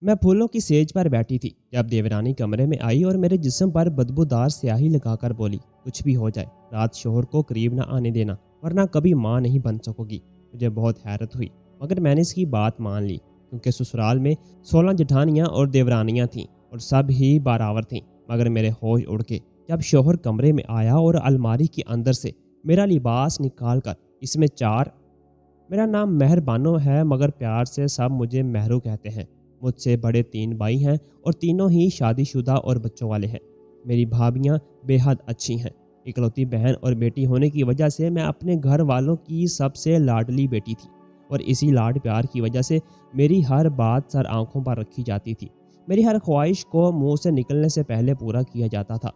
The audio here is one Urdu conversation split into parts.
میں پھولوں کی سیج پر بیٹھی تھی جب دیورانی کمرے میں آئی اور میرے جسم پر بدبودار سیاہی لگا کر بولی، کچھ بھی ہو جائے رات شوہر کو قریب نہ آنے دینا ورنہ کبھی ماں نہیں بن سکو گی۔ مجھے بہت حیرت ہوئی مگر میں نے اس کی بات مان لی، کیونکہ سسرال میں 16 جٹھانیاں اور دیورانیاں تھیں اور سب ہی باراور تھیں۔ مگر میرے ہوش اڑ کے جب شوہر کمرے میں آیا اور الماری کے اندر سے میرا لباس نکال کر اس میں 4، میرا نام مہر بانو ہے مگر پیار سے سب مجھے مہرو کہتے ہیں۔ مجھ سے بڑے 3 بھائی ہیں اور تینوں ہی شادی شدہ اور بچوں والے ہیں۔ میری بھابیاں بے حد اچھی ہیں۔ اکلوتی بہن اور بیٹی ہونے کی وجہ سے میں اپنے گھر والوں کی سب سے لاڈلی بیٹی تھی اور اسی لاڈ پیار کی وجہ سے میری ہر بات سر آنکھوں پر رکھی جاتی تھی۔ میری ہر خواہش کو منہ سے نکلنے سے پہلے پورا کیا جاتا تھا۔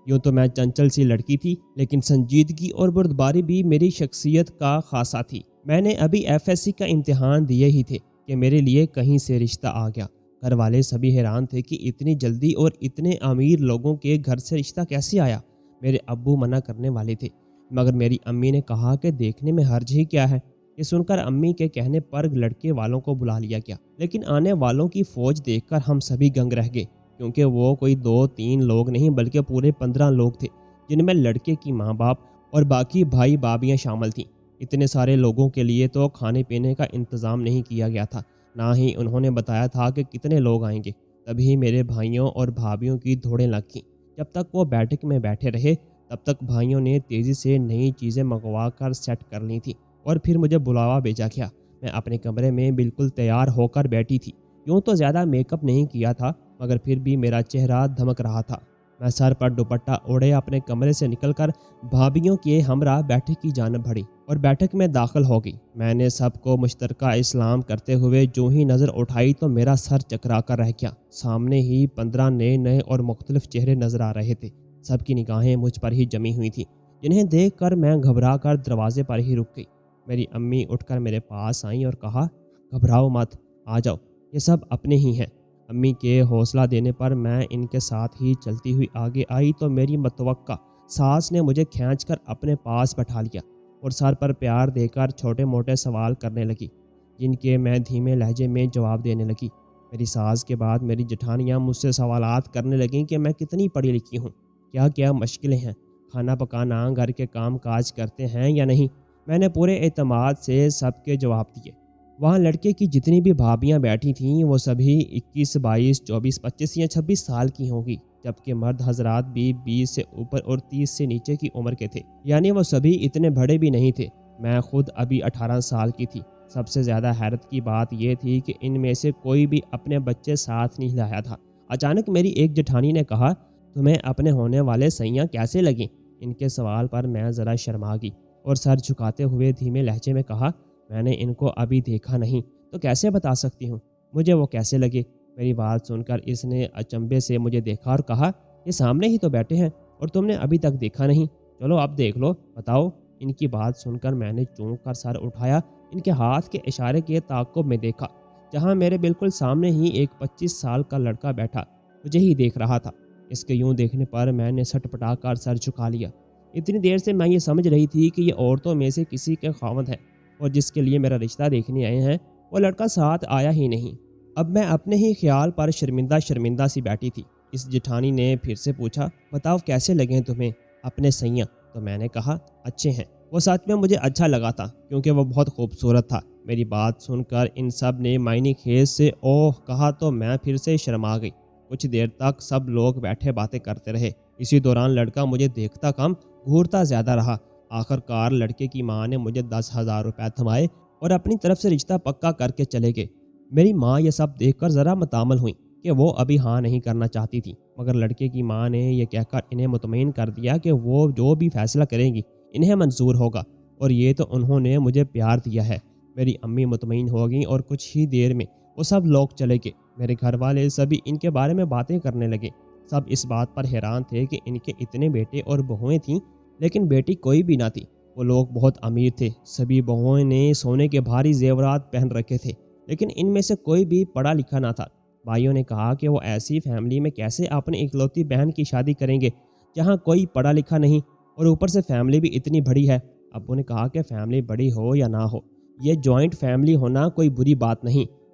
یوں تو میں چنچل سی لڑکی تھی، لیکن سنجیدگی اور بردباری بھی میری شخصیت کا خاصہ تھی۔ میں نے ابھی FSC کا امتحان دیے ہی تھے کہ میرے لیے کہیں سے رشتہ آ گیا۔ گھر والے سبھی حیران تھے کہ اتنی جلدی اور اتنے امیر لوگوں کے گھر سے رشتہ کیسے آیا۔ میرے ابو منع کرنے والے تھے مگر میری امی نے کہا کہ دیکھنے میں حرج ہی کیا ہے۔ یہ سن کر امی کے کہنے پر لڑکے والوں کو بلا لیا گیا، لیکن آنے والوں کی فوج دیکھ کر ہم سبھی گنگ رہ گئے، کیونکہ وہ کوئی 2-3 لوگ نہیں بلکہ پورے 15 لوگ تھے، جن میں لڑکے کی ماں باپ اور باقی بھائی بھابیاں شامل تھیں۔ اتنے سارے لوگوں کے لیے تو کھانے پینے کا انتظام نہیں کیا گیا تھا، نہ ہی انہوں نے بتایا تھا کہ کتنے لوگ آئیں گے۔ تبھی میرے بھائیوں اور بھابھیوں کی دھوڑیں لگ گئیں۔ جب تک وہ بیٹھک میں بیٹھے رہے تب تک بھائیوں نے تیزی سے نئی چیزیں منگوا کر سیٹ کر لی تھیں اور پھر مجھے بلاوا بھیجا گیا۔ میں اپنے کمرے میں بالکل تیار ہو کر بیٹھی تھی۔ یوں تو زیادہ میک اپ نہیں کیا تھا مگر پھر بھی میرا چہرہ دھمک رہا تھا۔ میں سر پر دوپٹہ اوڑھے اپنے کمرے سے نکل کر بھابھیوں کے ہمراہ بیٹھک کی جانب بڑھی اور بیٹھک میں داخل ہو گئی۔ میں نے سب کو مشترکہ اسلام کرتے ہوئے جو ہی نظر اٹھائی تو میرا سر چکرا کر رہ گیا۔ سامنے ہی 15 نئے اور مختلف چہرے نظر آ رہے تھے۔ سب کی نگاہیں مجھ پر ہی جمی ہوئی تھیں، جنہیں دیکھ کر میں گھبرا کر دروازے پر ہی رک گئی۔ میری امی اٹھ کر میرے پاس آئیں اور کہا، گھبراؤ مت، آ جاؤ، یہ سب اپنے ہی ہیں۔ امی کے حوصلہ دینے پر میں ان کے ساتھ ہی چلتی ہوئی آگے آئی تو میری متوقع ساس نے مجھے کھینچ کر اپنے پاس بٹھا لیا اور سر پر پیار دے کر چھوٹے موٹے سوال کرنے لگی، جن کے میں دھیمے لہجے میں جواب دینے لگی۔ میری ساس کے بعد میری جٹھانیاں مجھ سے سوالات کرنے لگیں کہ میں کتنی پڑھی لکھی ہوں، کیا کیا مشکلیں ہیں، کھانا پکانا، گھر کے کام کاج کرتے ہیں یا نہیں۔ میں نے پورے اعتماد سے سب کے جواب دیے۔ وہاں لڑکے کی جتنی بھی بھابیاں بیٹھی تھیں وہ سبھی 21، 22، 24، 25 یا 26 سال کی ہوں گی، جبکہ مرد حضرات بھی 20 سے اوپر اور 30 سے نیچے کی عمر کے تھے، یعنی وہ سبھی اتنے بڑے بھی نہیں تھے۔ میں خود ابھی 18 سال کی تھی۔ سب سے زیادہ حیرت کی بات یہ تھی کہ ان میں سے کوئی بھی اپنے بچے ساتھ نہیں لایا تھا۔ اچانک میری ایک جٹھانی نے کہا، تمہیں اپنے ہونے والے سیاں کیسے لگیں؟ ان کے سوال پر میں ذرا شرما گئی اور سر جھکاتے ہوئے دھیمے لہجے میں کہا، میں نے ان کو ابھی دیکھا نہیں تو کیسے بتا سکتی ہوں مجھے وہ کیسے لگے۔ میری بات سن کر اس نے اچنبھے سے مجھے دیکھا اور کہا، یہ سامنے ہی تو بیٹھے ہیں اور تم نے ابھی تک دیکھا نہیں، چلو اب دیکھ لو، بتاؤ۔ ان کی بات سن کر میں نے چونک کر سر اٹھایا، ان کے ہاتھ کے اشارے کے تعاقب میں دیکھا، جہاں میرے بالکل سامنے ہی ایک 25 سال کا لڑکا بیٹھا مجھے ہی دیکھ رہا تھا۔ اس کے یوں دیکھنے پر میں نے سٹ پٹا کر سر جھکا لیا۔ اتنی دیر سے میں یہ سمجھ رہی تھی کہ یہ عورتوں میں سے کسی کے خاوند ہے اور جس کے لیے میرا رشتہ دیکھنے آئے ہیں وہ لڑکا ساتھ آیا ہی نہیں۔ اب میں اپنے ہی خیال پر شرمندہ سی بیٹھی تھی۔ اس جٹھانی نے پھر سے پوچھا، بتاؤ کیسے لگیں تمہیں اپنے سیاں؟ تو میں نے کہا، اچھے ہیں۔ وہ سچ میں مجھے اچھا لگا تھا کیونکہ وہ بہت خوبصورت تھا۔ میری بات سن کر ان سب نے معنی خیز سے اوہ کہا تو میں پھر سے شرما گئی۔ کچھ دیر تک سب لوگ بیٹھے باتیں کرتے رہے۔ اسی دوران لڑکا مجھے دیکھتا کم گھورتا زیادہ رہا۔ آخر کار لڑکے کی ماں نے مجھے 10,000 روپے تھمائے اور اپنی طرف سے رشتہ پکا کر کے چلے گئے۔ میری ماں یہ سب دیکھ کر ذرا متامل ہوئی کہ وہ ابھی ہاں نہیں کرنا چاہتی تھی، مگر لڑکے کی ماں نے یہ کہہ کر انہیں مطمئن کر دیا کہ وہ جو بھی فیصلہ کریں گی انہیں منظور ہوگا اور یہ تو انہوں نے مجھے پیار دیا ہے۔ میری امی مطمئن ہو گئیں اور کچھ ہی دیر میں وہ سب لوگ چلے گئے۔ میرے گھر والے سبھی ان کے بارے میں باتیں کرنے لگے۔ سب اس بات پر حیران تھے کہ ان کے اتنے بیٹے اور بہویں تھیں لیکن بیٹی کوئی بھی نہ تھی۔ وہ لوگ بہت امیر تھے۔ سبھی بہویں نے سونے کے بھاری زیورات پہن رکھے تھے لیکن ان میں سے کوئی بھی پڑھا لکھا نہ تھا۔ بھائیوں نے کہا کہ وہ ایسی فیملی میں کیسے اپنی اکلوتی بہن کی شادی کریں گے جہاں کوئی پڑھا لکھا نہیں اور اوپر سے فیملی بھی اتنی بڑی ہے۔ ابو نے کہا کہ فیملی بڑی ہو یا نہ ہو، یہ جوائنٹ فیملی ہونا کوئی بری بات نہیں،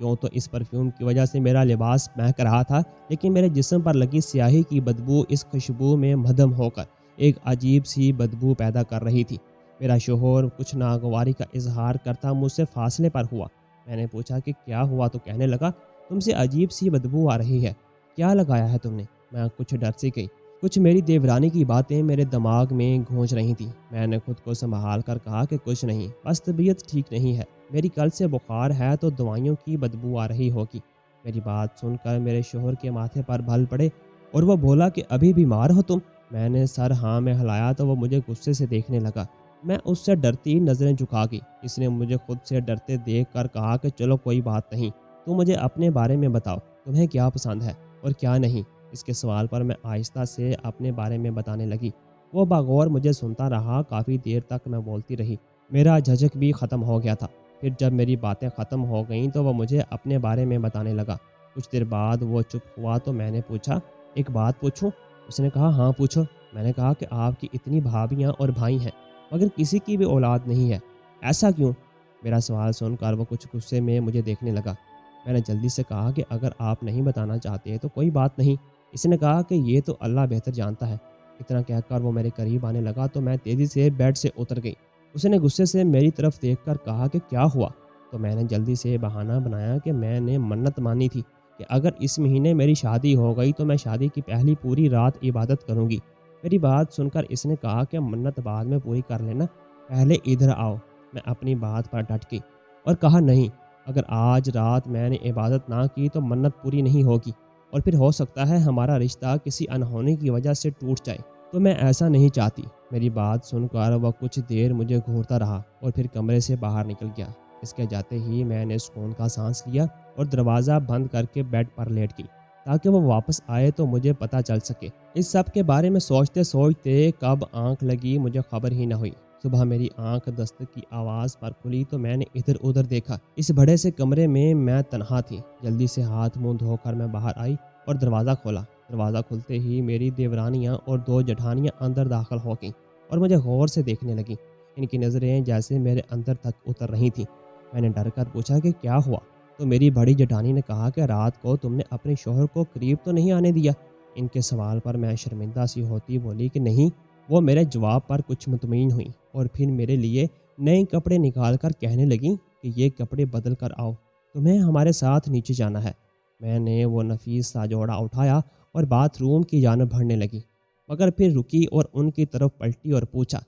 یوں تو اس پرفیوم کی وجہ سے میرا لباس مہک رہا تھا، لیکن میرے جسم پر لگی سیاہی کی بدبو اس خوشبو میں مدھم ہو کر ایک عجیب سی بدبو پیدا کر رہی تھی۔ میرا شوہر کچھ ناگواری کا اظہار کرتا مجھ سے فاصلے پر ہوا۔ میں نے پوچھا کہ کیا ہوا، تو کہنے لگا تم سے عجیب سی بدبو آ رہی ہے، کیا لگایا ہے تم نے؟ میں کچھ ڈر سی گئی، کچھ میری دیورانی کی باتیں میرے دماغ میں گونج رہی تھیں۔ میں نے خود کو سنبھال کر کہا کہ کچھ نہیں، بس طبیعت ٹھیک نہیں ہے، میری کل سے بخار ہے تو دوائیوں کی بدبو آ رہی ہوگی۔ میری بات سن کر میرے شوہر کے ماتھے پر بل پڑے اور وہ بولا کہ ابھی بیمار ہو تم؟ میں نے سر ہاں میں ہلایا تو وہ مجھے غصے سے دیکھنے لگا۔ میں اس سے ڈرتی نظریں جھکا گئی۔ اس نے مجھے خود سے ڈرتے دیکھ کر کہا کہ چلو کوئی بات نہیں، تم مجھے اپنے بارے میں بتاؤ، تمہیں کیا پسند ہے اور کیا نہیں؟ اس کے سوال پر میں آہستہ سے اپنے بارے میں بتانے لگی۔ وہ باغور مجھے سنتا رہا، کافی دیر تک میں بولتی رہی، میرا جھجک بھی ختم ہو گیا تھا۔ پھر جب میری باتیں ختم ہو گئیں تو وہ مجھے اپنے بارے میں بتانے لگا۔ کچھ دیر بعد وہ چپ ہوا تو میں نے پوچھا ایک بات پوچھوں؟ اس نے کہا ہاں پوچھو۔ میں نے کہا کہ آپ کی اتنی بھابیاں اور بھائی ہیں مگر کسی کی بھی اولاد نہیں ہے، ایسا کیوں؟ میرا سوال سن کر وہ کچھ غصے میں مجھے دیکھنے لگا۔ میں نے جلدی سے کہا کہ اگر آپ نہیں بتانا چاہتے تو کوئی بات نہیں۔ اس نے کہا کہ یہ تو اللہ بہتر جانتا ہے۔ اتنا کہہ کر وہ میرے قریب آنے لگا تو میں تیزی سے بیڈ سے اتر گئی۔ اس نے غصے سے میری طرف دیکھ کر کہا کہ کیا ہوا؟ تو میں نے جلدی سے بہانہ بنایا کہ میں نے منت مانی تھی کہ اگر اس مہینے میری شادی ہو گئی تو میں شادی کی پہلی پوری رات عبادت کروں گی۔ میری بات سن کر اس نے کہا کہ منت بعد میں پوری کر لینا، پہلے ادھر آؤ۔ میں اپنی بات پر ڈٹ گئی اور کہا نہیں، اگر آج رات میں نے عبادت نہ کی تو منت پوری نہیں ہوگی اور پھر ہو سکتا ہے ہمارا رشتہ کسی انہونی کی وجہ سے ٹوٹ جائے، تو میں ایسا نہیں چاہتی۔ میری بات سن کر وہ کچھ دیر مجھے گھورتا رہا اور پھر کمرے سے باہر نکل گیا۔ اس کے جاتے ہی میں نے سکون کا سانس لیا اور دروازہ بند کر کے بیڈ پر لیٹ گئی تاکہ وہ واپس آئے تو مجھے پتہ چل سکے۔ اس سب کے بارے میں سوچتے سوچتے کب آنکھ لگی مجھے خبر ہی نہ ہوئی۔ صبح میری آنکھ دستک کی آواز پر کھلی تو میں نے ادھر ادھر دیکھا۔ اس بڑے سے کمرے میں تنہا تھی۔ جلدی سے ہاتھ منہ دھو کر میں باہر آئی اور دروازہ کھولا۔ دروازہ کھلتے ہی میری دیورانیاں اور دو جٹھانیاں اندر داخل ہو گئیں اور مجھے غور سے دیکھنے لگیں۔ ان کی نظریں جیسے میرے اندر تک اتر رہی تھیں۔ میں نے ڈر کر پوچھا کہ کیا ہوا؟ تو میری بڑی جٹھانی نے کہا کہ رات کو تم نے اپنے شوہر کو قریب تو نہیں آنے دیا؟ ان کے سوال پر میں شرمندہ سی ہوتی بولی کہ نہیں۔ وہ میرے جواب پر کچھ مطمئن ہوئیں اور پھر میرے لیے نئے کپڑے نکال کر کہنے لگیں کہ یہ کپڑے بدل کر آؤ، تمہیں ہمارے ساتھ نیچے جانا ہے۔ میں نے وہ نفیس سا جوڑا اٹھایا اور باتھ روم کی جانب بڑھنے لگی، مگر پھر رکی اور ان کی طرف پلٹی اور پوچھا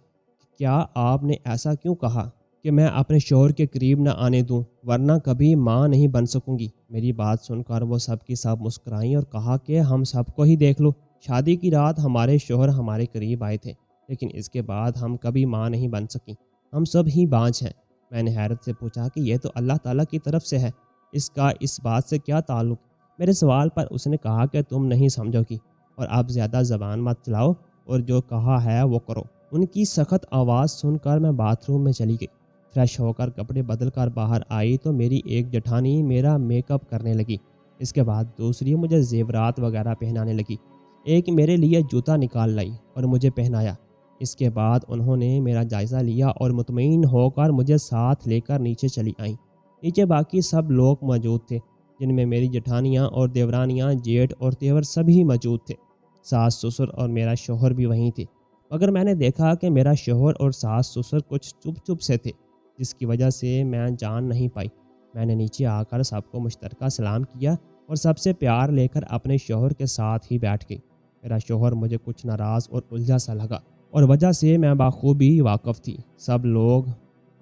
کیا آپ نے ایسا کیوں کہا کہ میں اپنے شوہر کے قریب نہ آنے دوں، ورنہ کبھی ماں نہیں بن سکوں گی؟ میری بات سن کر وہ سب کی سب مسکرائیں اور کہا کہ ہم سب کو ہی دیکھ لو، شادی کی رات ہمارے شوہر ہمارے قریب آئے تھے، لیکن اس کے بعد ہم کبھی ماں نہیں بن سکیں، ہم سب ہی بانجھ ہیں۔ میں نے حیرت سے پوچھا کہ یہ تو اللہ تعالیٰ کی طرف سے ہے، اس کا اس بات سے کیا تعلق؟ میرے سوال پر اس نے کہا کہ تم نہیں سمجھو گی اور اب زیادہ زبان مت چلاؤ اور جو کہا ہے وہ کرو۔ ان کی سخت آواز سن کر میں باتھ روم میں چلی گئی۔ فریش ہو کر کپڑے بدل کر باہر آئی تو میری ایک جٹھانی میرا میک اپ کرنے لگی۔ اس کے بعد دوسری مجھے زیورات وغیرہ پہنانے لگی۔ ایک میرے لیے جوتا نکال لائی اور مجھے پہنایا۔ اس کے بعد انہوں نے میرا جائزہ لیا اور مطمئن ہو کر مجھے ساتھ لے کر نیچے چلی آئیں۔ نیچے باقی سب لوگ موجود تھے، جن میں میری جٹھانیاں اور دیورانیاں، جیٹھ اور تیور سبھی موجود تھے۔ ساس سسر اور میرا شوہر بھی وہیں تھے، مگر میں نے دیکھا کہ میرا شوہر اور ساس سسر کچھ چپ چپ سے تھے، جس کی وجہ سے میں جان نہیں پائی۔ میں نے نیچے آ کر سب کو مشترکہ سلام کیا اور سب سے پیار لے کر اپنے شوہر کے ساتھ ہی بیٹھ گئی۔ میرا شوہر مجھے کچھ ناراض اور الجھا سا لگا اور وجہ سے میں بخوبی واقف تھی۔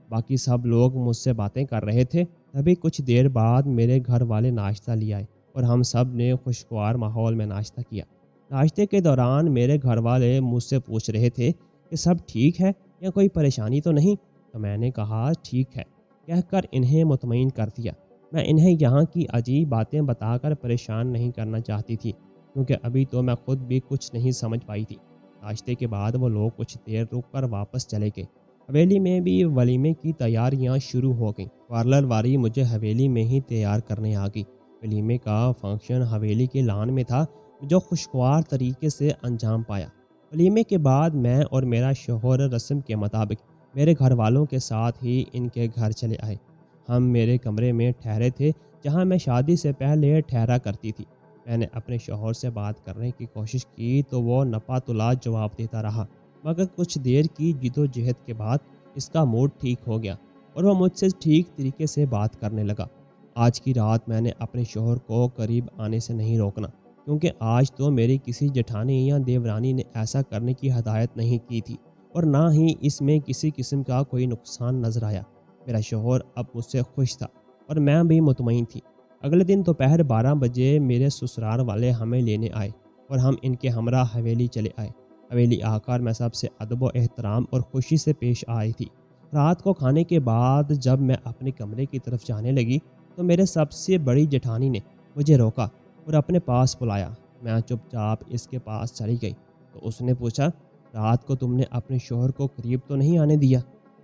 باقی سب لوگ مجھ سے باتیں کر رہے تھے۔ تبھی کچھ دیر بعد میرے گھر والے ناشتہ لے آئے اور ہم سب نے خوشگوار ماحول میں ناشتہ کیا۔ ناشتے کے دوران میرے گھر والے مجھ سے پوچھ رہے تھے کہ سب ٹھیک ہے یا کوئی پریشانی تو نہیں؟ تو میں نے کہا ٹھیک ہے کہہ کر انہیں مطمئن کر دیا۔ میں انہیں یہاں کی عجیب باتیں بتا کر پریشان نہیں کرنا چاہتی تھی، کیونکہ ابھی تو میں خود بھی کچھ نہیں سمجھ پائی تھی۔ ناشتے کے بعد وہ لوگ کچھ دیر رک کر واپس چلے گئے۔ حویلی میں بھی ولیمے کی تیاریاں شروع ہو گئیں۔ پارلر والی مجھے حویلی میں ہی تیار کرنے آ گئی۔ ولیمے کا فنکشن حویلی کے لان میں تھا، جو خوشگوار طریقے سے انجام پایا۔ ولیمے کے بعد میں اور میرا شوہر رسم کے مطابق میرے گھر والوں کے ساتھ ہی ان کے گھر چلے آئے۔ ہم میرے کمرے میں ٹھہرے تھے جہاں میں شادی سے پہلے ٹھہرا کرتی تھی۔ میں نے اپنے شوہر سے بات کرنے کی کوشش کی تو وہ نپاتلا جواب دیتا رہا، مگر کچھ دیر کی جد و جہد کے بعد اس کا موڈ ٹھیک ہو گیا اور وہ مجھ سے ٹھیک طریقے سے بات کرنے لگا۔ آج کی رات میں نے اپنے شوہر کو قریب آنے سے نہیں روکنا، کیونکہ آج تو میری کسی جٹھانی یا دیورانی نے ایسا کرنے کی ہدایت نہیں کی تھی اور نہ ہی اس میں کسی قسم کا کوئی نقصان نظر آیا۔ میرا شوہر اب مجھ سے خوش تھا اور میں بھی مطمئن تھی۔ اگلے دن دوپہر 12 بجے میرے سسرال والے ہمیں لینے آئے اور ہم ان کے ہمراہ حویلی چلے آئے۔ حویلی آ کر میں سب سے ادب و احترام اور خوشی سے پیش آئی تھی۔ رات کو کھانے کے بعد جب میں اپنے کمرے کی طرف جانے لگی تو میرے سب سے بڑی جٹھانی نے مجھے روکا اور اپنے پاس بلایا۔ میں چپ چاپ اس کے پاس چلی گئی تو اس نے پوچھا، رات کو تم نے اپنے شوہر کو قریب تو نہیں آنے دیا؟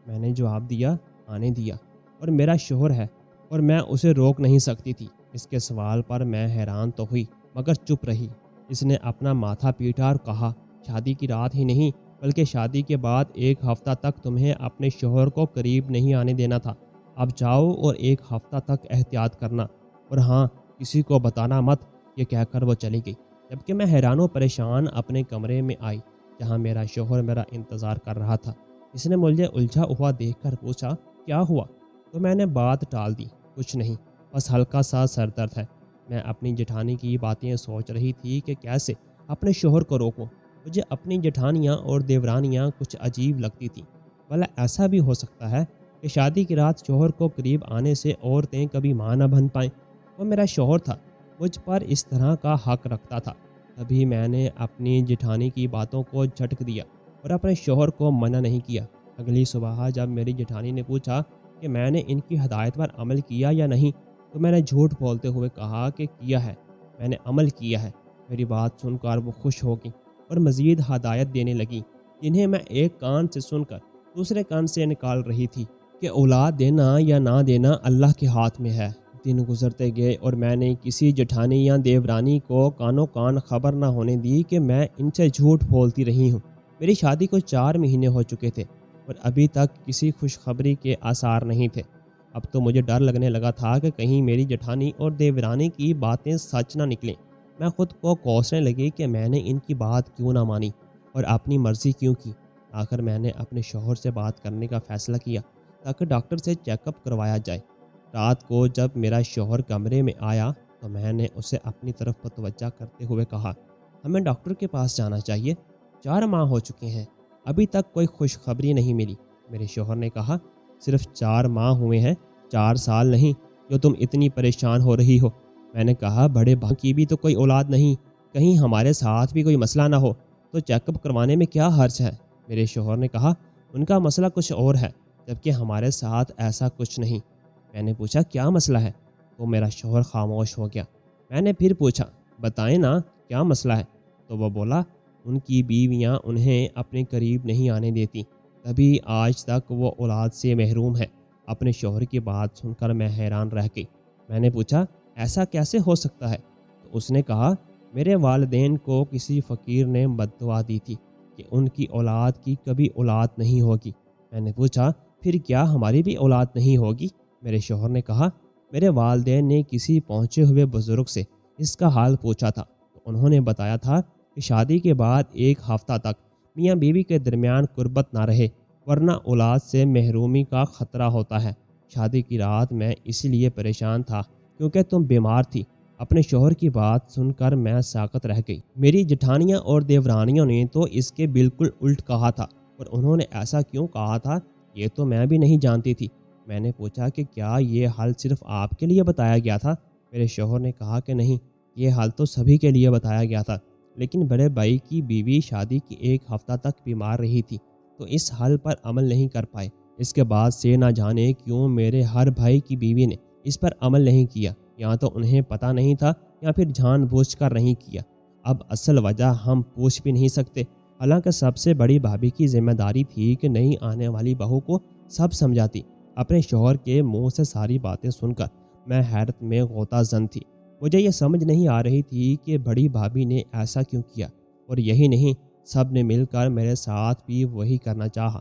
میں نے جواب دیا، آنے دیا، اور میرا شوہر ہے اور میں اسے روک نہیں سکتی تھی۔ اس کے سوال پر میں حیران تو ہوئی مگر چپ رہی۔ اس نے اپنا ماتھا پیٹا اور کہا، شادی کی رات ہی نہیں بلکہ شادی کے بعد 1 ہفتہ تک تمہیں اپنے شوہر کو قریب نہیں آنے دینا تھا۔ اب جاؤ اور 1 ہفتہ تک احتیاط کرنا، اور ہاں، کسی کو بتانا مت۔ یہ کہہ کر وہ چلی گئی، جبکہ میں حیران و پریشان اپنے کمرے میں آئی جہاں میرا شوہر میرا انتظار کر رہا تھا۔ اس نے مجھے الجھا ہوا دیکھ کر پوچھا، کیا ہوا؟ تو میں نے بات ٹال دی، کچھ نہیں، بس ہلکا سا سر درد ہے۔ میں اپنی جٹھانی کی باتیں سوچ رہی تھی کہ کیسے اپنے شوہر کو روکوں۔ مجھے اپنی جٹھانیاں اور دیورانیاں کچھ عجیب لگتی تھیں۔ بھلا ایسا بھی ہو سکتا ہے کہ شادی کی رات شوہر کو قریب آنے سے عورتیں کبھی ماں نہ بن پائیں؟ وہ میرا شوہر تھا، مجھ پر اس طرح کا حق رکھتا تھا۔ تبھی میں نے اپنی جٹھانی کی باتوں کو جھٹک دیا اور اپنے شوہر کو منع نہیں کیا۔ اگلی صبح جب میری جٹھانی نے پوچھا کہ میں نے ان کی ہدایت پر عمل کیا یا نہیں تو میں نے جھوٹ بولتے ہوئے کہا کہ کیا ہے، میں نے عمل کیا ہے۔ میری بات سن کر وہ خوش ہو گئی اور مزید ہدایت دینے لگی، جنہیں میں ایک کان سے سن کر دوسرے کان سے نکال رہی تھی کہ اولاد دینا یا نہ دینا اللہ کے ہاتھ میں ہے۔ دن گزرتے گئے اور میں نے کسی جٹھانی یا دیورانی کو کانوں کان خبر نہ ہونے دی کہ میں ان سے جھوٹ بولتی رہی ہوں۔ میری شادی کو 4 مہینے ہو چکے تھے اور ابھی تک کسی خوشخبری کے آثار نہیں تھے۔ اب تو مجھے ڈر لگنے لگا تھا کہ کہیں میری جٹھانی اور دیورانی کی باتیں سچ نہ نکلیں۔ میں خود کو کوسنے لگی کہ میں نے ان کی بات کیوں نہ مانی اور اپنی مرضی کیوں کی۔ آخر میں نے اپنے شوہر سے بات کرنے کا فیصلہ کیا تاکہ ڈاکٹر سے چیک اپ کروایا جائے۔ رات کو جب میرا شوہر کمرے میں آیا تو میں نے اسے اپنی طرف متوجہ کرتے ہوئے کہا، ہمیں ڈاکٹر کے پاس جانا چاہیے، 4 ماہ ہو چکے ہیں، ابھی تک کوئی خوشخبری نہیں ملی۔ میرے شوہر نے کہا، صرف 4 ماہ ہوئے ہیں، 4 سال نہیں جو تم اتنی پریشان ہو رہی ہو۔ میں نے کہا، بڑے بھائی کی بھی تو کوئی اولاد نہیں، کہیں ہمارے ساتھ بھی کوئی مسئلہ نہ ہو تو چیک اپ کروانے میں کیا حرج ہے؟ میرے شوہر نے کہا، ان کا مسئلہ کچھ اور ہے جبکہ ہمارے ساتھ ایسا کچھ نہیں۔ میں نے پوچھا، کیا مسئلہ ہے؟ تو میرا شوہر خاموش ہو گیا۔ میں نے پھر پوچھا، بتائیں نا کیا مسئلہ ہے؟ تو وہ بولا، ان کی بیویاں انہیں اپنے قریب نہیں آنے دیتی، تبھی آج تک وہ اولاد سے محروم ہے۔ اپنے شوہر کی بات سن کر میں حیران رہ گئی۔ میں نے پوچھا، ایسا کیسے ہو سکتا ہے؟ تو اس نے کہا، میرے والدین کو کسی فقیر نے بددعا دی تھی کہ ان کی اولاد کی کبھی اولاد نہیں ہوگی۔ میں نے پوچھا، پھر کیا ہماری بھی اولاد نہیں ہوگی؟ میرے شوہر نے کہا، میرے والدین نے کسی پہنچے ہوئے بزرگ سے اس کا حال پوچھا تھا تو انہوں نے بتایا تھا کہ شادی کے بعد 1 ہفتہ تک میاں بیوی کے درمیان قربت نہ رہے ورنہ اولاد سے محرومی کا خطرہ ہوتا ہے۔ شادی کی رات میں اس لیے پریشان تھا کیونکہ تم بیمار تھی۔ اپنے شوہر کی بات سن کر میں ساکت رہ گئی۔ میری جٹھانیاں اور دیورانیوں نے تو اس کے بالکل الٹ کہا تھا، اور انہوں نے ایسا کیوں کہا تھا یہ تو میں بھی نہیں جانتی تھی۔ میں نے پوچھا کہ کیا یہ حل صرف آپ کے لیے بتایا گیا تھا؟ میرے شوہر نے کہا کہ نہیں، یہ حل تو سبھی کے لیے بتایا گیا تھا، لیکن بڑے بھائی کی بیوی شادی کی 1 ہفتہ تک بیمار رہی تھی تو اس حل پر عمل نہیں کر پائے۔ اس کے بعد سے نہ جانے کیوں میرے ہر بھائی کی بیوی نے اس پر عمل نہیں کیا، یا تو انہیں پتہ نہیں تھا یا پھر جان بوجھ کر نہیں کیا۔ اب اصل وجہ ہم پوچھ بھی نہیں سکتے، حالانکہ سب سے بڑی بھابھی کی ذمہ داری تھی کہ نئی آنے والی بہو کو سب سمجھاتی۔ اپنے شوہر کے منہ سے ساری باتیں سن کر میں حیرت میں غوطہ زن تھی۔ مجھے یہ سمجھ نہیں آ رہی تھی کہ بڑی بھابھی نے ایسا کیوں کیا، اور یہی نہیں، سب نے مل کر میرے ساتھ بھی وہی کرنا چاہا،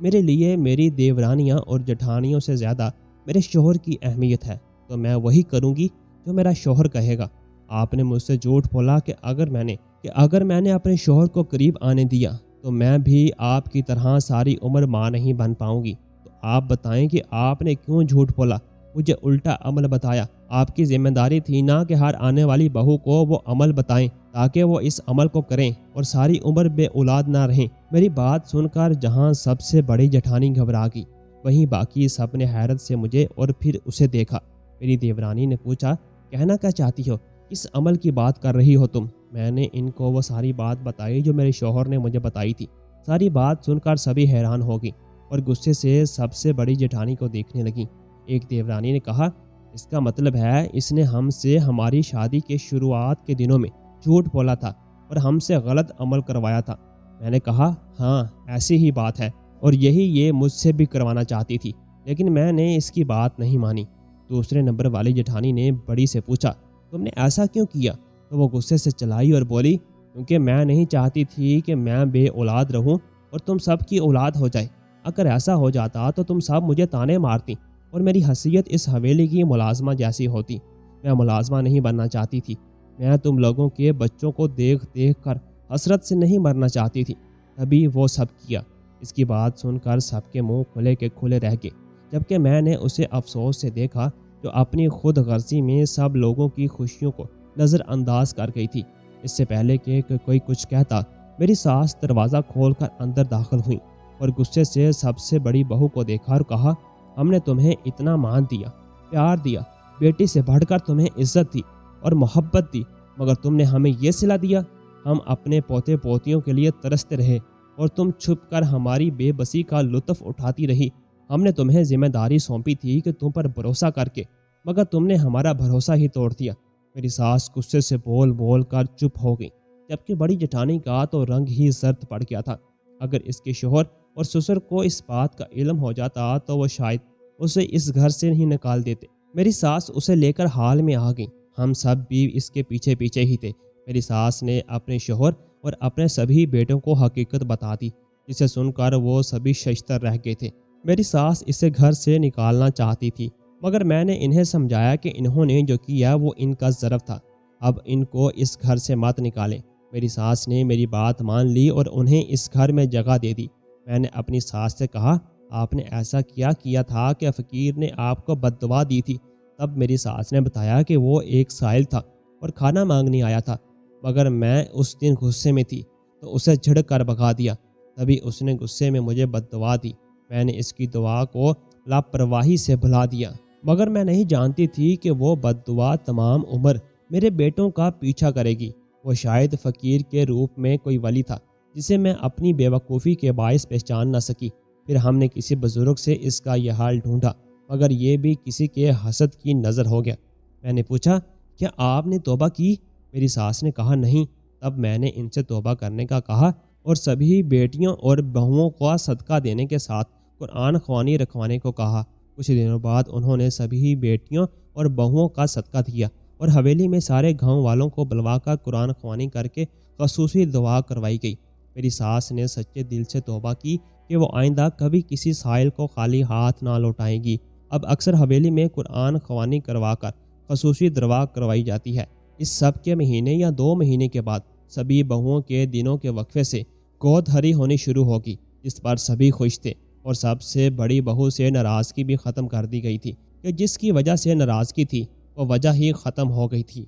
میرے لیے میری دیورانیاں اور جٹھانیوں سے زیادہ میرے شوہر کی اہمیت ہے، تو میں وہی کروں گی جو میرا شوہر کہے گا۔ آپ نے مجھ سے جھوٹ بولا کہ اگر میں نے اپنے شوہر کو قریب آنے دیا تو میں بھی آپ کی طرح ساری عمر ماں نہیں بن پاؤں گی۔ تو آپ بتائیں کہ آپ نے کیوں جھوٹ بولا، مجھے الٹا عمل بتایا۔ آپ کی ذمہ داری تھی نا کہ ہر آنے والی بہو کو وہ عمل بتائیں تاکہ وہ اس عمل کو کریں اور ساری عمر بے اولاد نہ رہیں۔ میری بات سن کر جہاں سب سے بڑی جٹھانی گھبرا گئی، وہیں باقی سب نے حیرت سے مجھے اور پھر اسے دیکھا۔ میری دیورانی نے پوچھا، کہنا کیا چاہتی ہو، کس عمل کی بات کر رہی ہو تم؟ میں نے ان کو وہ ساری بات بتائی جو میرے شوہر نے مجھے بتائی تھی۔ ساری بات سن کر سبھی حیران ہو گئی اور غصے سے سب سے بڑی جٹھانی کو دیکھنے لگی۔ ایک دیورانی نے کہا، اس کا مطلب ہے اس نے ہم سے ہماری شادی کے شروعات کے دنوں میں جھوٹ بولا تھا اور ہم سے غلط عمل کروایا تھا۔ میں نے کہا، ہاں ایسی ہی بات ہے، اور یہی یہ مجھ سے بھی کروانا چاہتی تھی، لیکن میں نے اس کی بات نہیں مانی۔ دوسرے نمبر والی جٹھانی نے بڑی سے پوچھا، تم نے ایسا کیوں کیا؟ تو وہ غصے سے چلائی اور بولی، کیونکہ میں نہیں چاہتی تھی کہ میں بے اولاد رہوں اور تم سب کی اولاد ہو جائے۔ اگر ایسا ہو جاتا تو تم سب مجھے تانے مارتی اور میری حیثیت اس حویلی کی ملازمہ جیسی ہوتی۔ میں ملازمہ نہیں بننا چاہتی تھی، میں تم لوگوں کے بچوں کو دیکھ دیکھ کر حسرت سے نہیں مرنا چاہتی تھی، تبھی وہ سب کیا۔ اس کی بات سن کر سب کے منہ کھلے کے کھلے رہ گئے، جبکہ میں نے اسے افسوس سے دیکھا جو اپنی خود غرضی میں سب لوگوں کی خوشیوں کو نظر انداز کر گئی تھی۔ اس سے پہلے کہ کوئی کچھ کہتا، میری ساس دروازہ کھول کر اندر داخل ہوئی اور غصے سے سب سے بڑی بہو کو دیکھا اور کہا، ہم نے تمہیں اتنا مان دیا، پیار دیا، بیٹی سے بڑھ کر تمہیں عزت دی اور محبت دی، مگر تم نے ہمیں یہ صلہ دیا۔ ہم اپنے پوتے پوتیوں کے لیے ترستے رہے اور تم چھپ کر ہماری بے بسی کا لطف اٹھاتی رہی۔ ہم نے تمہیں ذمہ داری سونپی تھی کہ تم پر بھروسہ کر کے، مگر تم نے ہمارا بھروسہ ہی توڑ دیا۔ میری ساس غصے سے بول بول کر چپ ہو گئی، جبکہ بڑی جٹھانی کا تو رنگ ہی زرد پڑ گیا تھا۔ اگر اس کے شوہر اور سسر کو اس بات کا علم ہو جاتا تو وہ شاید اسے اس گھر سے نہیں نکال دیتے۔ میری ساس اسے لے کر حال میں آ گئی، ہم سب بھی اس کے پیچھے پیچھے ہی تھے۔ میری ساس نے اپنے شوہر اور اپنے سبھی بیٹوں کو حقیقت بتا دی، جسے سن کر وہ سبھی ششدر رہ گئے تھے۔ میری ساس اسے گھر سے نکالنا چاہتی تھی، مگر میں نے انہیں سمجھایا کہ انہوں نے جو کیا وہ ان کا ظرف تھا، اب ان کو اس گھر سے مت نکالیں۔ میری ساس نے میری بات مان لی اور انہیں اس گھر میں جگہ دے دی۔ میں نے اپنی ساس سے کہا، آپ نے ایسا کیا تھا کہ فقیر نے آپ کو بد دعا دی تھی؟ تب میری ساس نے بتایا کہ وہ ایک سائل تھا اور کھانا مانگنے آیا تھا، مگر میں اس دن غصے میں تھی تو اسے جھڑک کر بھگا دیا، تبھی اس نے غصے میں مجھے بد دعا دی۔ میں نے اس کی دعا کو لاپرواہی سے بھلا دیا، مگر میں نہیں جانتی تھی کہ وہ بد دعا تمام عمر میرے بیٹوں کا پیچھا کرے گی۔ وہ شاید فقیر کے روپ میں کوئی ولی تھا جسے میں اپنی بے وقوفی کے باعث پہچان نہ سکی۔ پھر ہم نے کسی بزرگ سے اس کا یہ حال ڈھونڈا، مگر یہ بھی کسی کے حسد کی نظر ہو گیا۔ میں نے پوچھا، کیا آپ نے توبہ کی؟ میری ساس نے کہا، نہیں۔ تب میں نے ان سے توبہ کرنے کا کہا اور سبھی بیٹیوں اور بہوؤں کو صدقہ دینے کے ساتھ قرآن خوانی رکھوانے کو کہا۔ کچھ دنوں بعد انہوں نے سبھی بیٹیوں اور بہوؤں کا صدقہ دیا اور حویلی میں سارے گاؤں والوں کو بلوا کر قرآن خوانی کر کے خصوصی دعا کروائی گئی۔ میری ساس نے سچے دل سے توبہ کی کہ وہ آئندہ کبھی کسی سائل کو خالی ہاتھ نہ لوٹائیں گی۔ اب اکثر حویلی میں قرآن خوانی کروا کر خصوصی دعا کروائی جاتی ہے۔ اس سب کے مہینے یا 2 مہینے کے بعد سبھی بہوؤں کے دنوں کے وقفے سے گود ہری ہونی شروع ہوگی، جس پر سبھی خوش تھے، اور سب سے بڑی بہو سے ناراضگی بھی ختم کر دی گئی تھی کہ جس کی وجہ سے ناراضگی تھی وہ وجہ ہی ختم ہو گئی تھی۔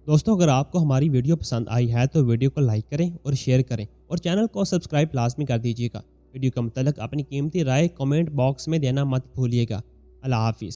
دوستوں، اگر آپ کو ہماری ویڈیو پسند آئی ہے تو ویڈیو کو لائک کریں اور شیئر کریں اور چینل کو سبسکرائب لازمی کر دیجیے گا۔ ویڈیو کے متعلق اپنی قیمتی رائے کمنٹ باکس میں دینا مت بھولیے گا۔ اللہ حافظ۔